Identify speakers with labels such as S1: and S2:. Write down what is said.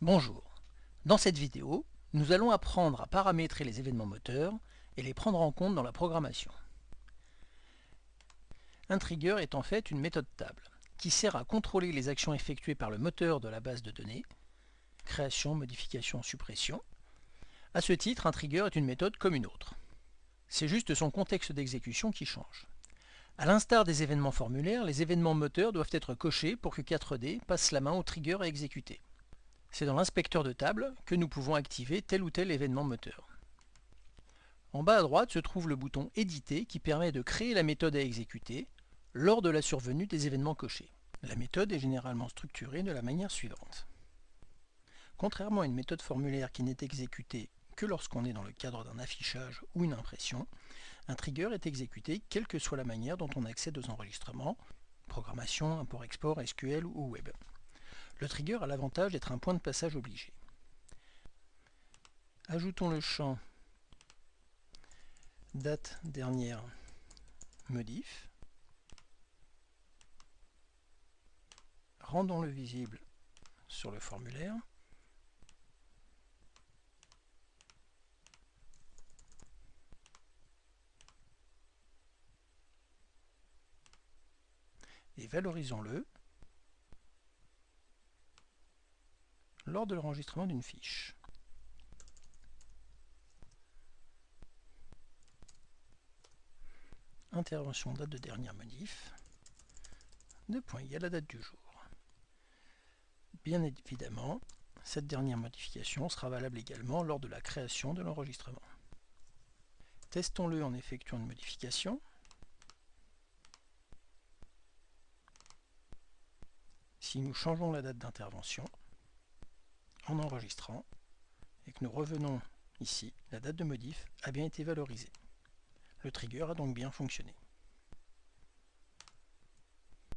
S1: Bonjour. Dans cette vidéo, nous allons apprendre à paramétrer les événements moteurs et les prendre en compte dans la programmation. Un trigger est en fait une méthode table qui sert à contrôler les actions effectuées par le moteur de la base de données, création, modification, suppression. À ce titre, un trigger est une méthode comme une autre. C'est juste son contexte d'exécution qui change. À l'instar des événements formulaires, les événements moteurs doivent être cochés pour que 4D passe la main au trigger à exécuter. C'est dans l'inspecteur de table que nous pouvons activer tel ou tel événement moteur. En bas à droite se trouve le bouton Éditer qui permet de créer la méthode à exécuter lors de la survenue des événements cochés. La méthode est généralement structurée de la manière suivante. Contrairement à une méthode formulaire qui n'est exécutée que lorsqu'on est dans le cadre d'un affichage ou une impression, un trigger est exécuté quelle que soit la manière dont on accède aux enregistrements, programmation, import-export, SQL ou web. Le trigger a l'avantage d'être un point de passage obligé. Ajoutons le champ date dernière modif. Rendons-le visible sur le formulaire. Et valorisons-le lors de l'enregistrement d'une fiche. Intervention date de dernière modif, deux points égale à la date du jour. Bien évidemment, cette dernière modification sera valable également lors de la création de l'enregistrement. Testons-le en effectuant une modification. Si nous changeons la date d'intervention en enregistrant et que nous revenons ici, la date de modif a bien été valorisée. Le trigger a donc bien fonctionné.